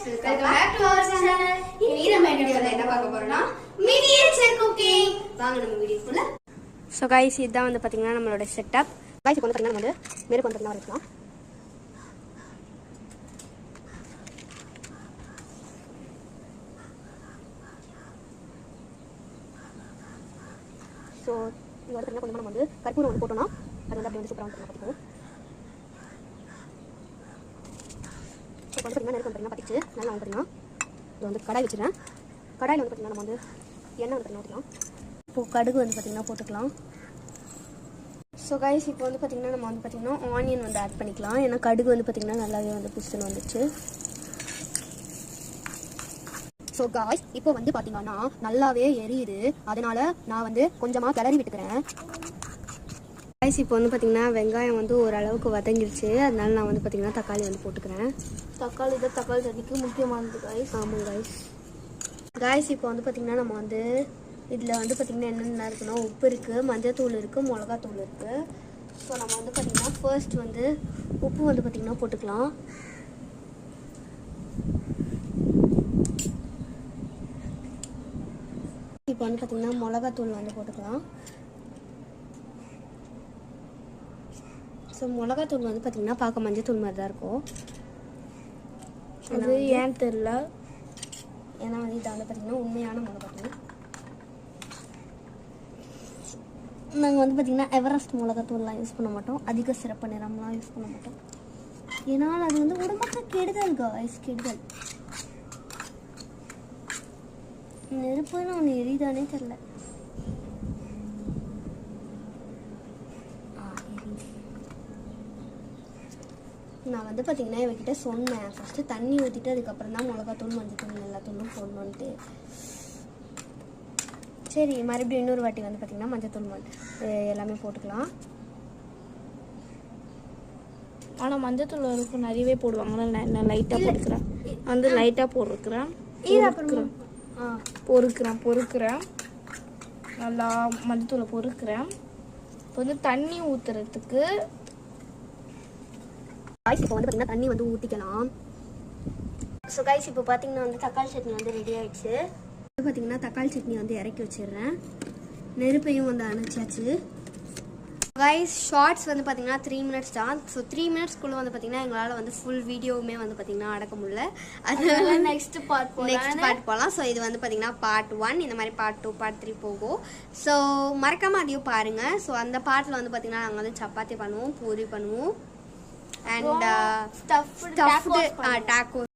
Welcome back to our channel. இன்னைக்கு நம்ம வீடியோல என்ன பார்க்க போறோம்னா மினியேச்சர் குக்கிங். வாங்க நம்ம வீடியோக்குள்ள. சோ गाइस இதான் வந்து பாத்தீங்கன்னா நம்மளோட செட்டப். गाइस இப்போ வந்து பாத்தீங்கன்னா நம்ம வந்து மேல கொண்டதெல்லாம் வரைக்கலாம். சோ இங்க வந்து கொஞ்சம் நம்ம வந்து கற்பூரம் வந்து போட்டோம்னா அது வந்து அப்படியே சூப்பரா வந்து பாத்துக்கோ. சோ வந்து பாத்தீங்கன்னா நெருப்பு வந்து பத்திச்சு நல்லா வந்து பாத்தீங்கன்னா இது வந்து கடாய் வச்சிரேன். கடாயில வந்து பாத்தீங்கன்னா நம்ம வந்து எண்ணெய் வந்து ஊத்திக்கலாம். இப்போ கடுகு வந்து பாத்தீங்கன்னா போட்டுக்கலாம். ஸோ गाइस இப்போ வந்து பாத்தீங்கன்னா நம்ம வந்து பாத்தீங்கன்னா ஆனியன் வந்து ஆட் பண்ணிக்கலாம். ஏன்னா கடுகு வந்து பாத்தீங்கன்னா நல்லாவே வந்து புஷ்ஷுன்னு வந்துச்சு. ஸோ गाइस இப்போ வந்து பாத்தீங்கன்னா நல்லாவே எரியுது. அதனால நான் வந்து கொஞ்சமா கிளறி விட்டுக்கிறேன். गाइस இப்போ வந்து பாத்தீங்கன்னா வெங்காயம் வந்து ஓரளவுக்கு வதங்கிருச்சு. அதனால நான் வந்து பாத்தீங்கன்னா தக்காளி வந்து போட்டுக்கிறேன். தக்காளி சட்னிக்கு முக்கியமானது गाइस. ஆமாம் गाइस இப்போ வந்து பாத்தீங்கன்னா நம்ம வந்து இதில் வந்து பார்த்திங்கன்னா என்னென்ன இருக்குன்னா உப்பு இருக்குது, மஞ்சத்தூள் இருக்குது, மிளகாத்தூள் இருக்குது. ஸோ நம்ம வந்து பார்த்திங்கன்னா ஃபர்ஸ்ட் வந்து உப்பு வந்து பார்த்திங்கன்னா போட்டுக்கலாம். இப்போ வந்து பார்த்திங்கன்னா மிளகாத்தூள் வந்து போட்டுக்கலாம். ஸோ மிளகாத்தூள் வந்து பார்த்திங்கன்னா பார்க்க மஞ்சத்தூள் மாதிரி தான் இருக்கும். அது ஏன் தெரில, ஏன்னா வந்து இதை வந்து பார்த்திங்கன்னா உண்மையான மிளகாத்தூள். நாங்கள் வந்து பார்த்திங்கன்னா எவரெஸ்ட் மிளகாத்தூள்லாம் யூஸ் பண்ண மாட்டோம். அதிக சிறப்பு நிறம்லாம் யூஸ் பண்ண மாட்டோம். ஏன்னா அது வந்து உடம்புக்கு கெடுதல் गाइस, கெடுதல். நெருப்புன்னு ஒன்று எரிதானே தெரில. நான் வந்து பார்த்திங்கன்னா இவகிட்ட சொன்னேன் ஃபஸ்ட்டு தண்ணி ஊற்றிட்டு அதுக்கப்புறம் தான் மிளகாத்தூள் மஞ்சத்தூள் எல்லாத்தூளும் போடணுன்ட்டு. சரி மறுபடியும் இன்னொரு வாட்டி வந்து பார்த்திங்கன்னா மஞ்சத்தூள் எல்லாமே போட்டுக்கலாம். ஆனால் மஞ்சத்தூள் இருக்கும் நிறையவே போடுவாங்க. நான் லைட்டாக போட்டுக்கிறேன், வந்து லைட்டாக போட்டுருக்குறேன். பொறுக்கிறேன் நல்லா மஞ்சத்தூளை பொறுக்கிறேன். இப்போ வந்து தண்ணி ஊற்றுறதுக்கு இப்போ வந்து பார்த்திங்கன்னா தண்ணி வந்து ஊற்றிக்கலாம். ஸோ गाइस இப்போ பார்த்திங்கன்னா வந்து தக்காளி சட்னி வந்து ரெடி ஆகிடுச்சு. பார்த்திங்கன்னா தக்காளி சட்னி வந்து இறக்கி வச்சிடுறேன். நெருப்பையும் வந்து அணைச்சாச்சு. गाइस ஷார்ட்ஸ் வந்து பார்த்திங்கன்னா 3 மினிட்ஸ் தான். ஸோ 3 மினிட்ஸ்க்குள்ளே வந்து பார்த்திங்கன்னா எங்களால் வந்து ஃபுல் வீடியோவுமே வந்து பார்த்திங்கன்னா அடக்க முடியல. அதனால நெக்ஸ்ட் பார்ட் போகலாம். ஸோ இது வந்து பார்த்திங்கன்னா பார்ட் 1, இந்த மாதிரி பார்ட் 2 பார்ட் 3 போகும். ஸோ மறக்காமல் அதையும் பாருங்கள். ஸோ அந்த பார்ட்டில் வந்து பார்த்திங்கன்னா நாங்கள் வந்து சப்பாத்தி பண்ணுவோம், பூரி பண்ணுவோம், அண்ட் ஸ்டஃப்டு டாக்கோ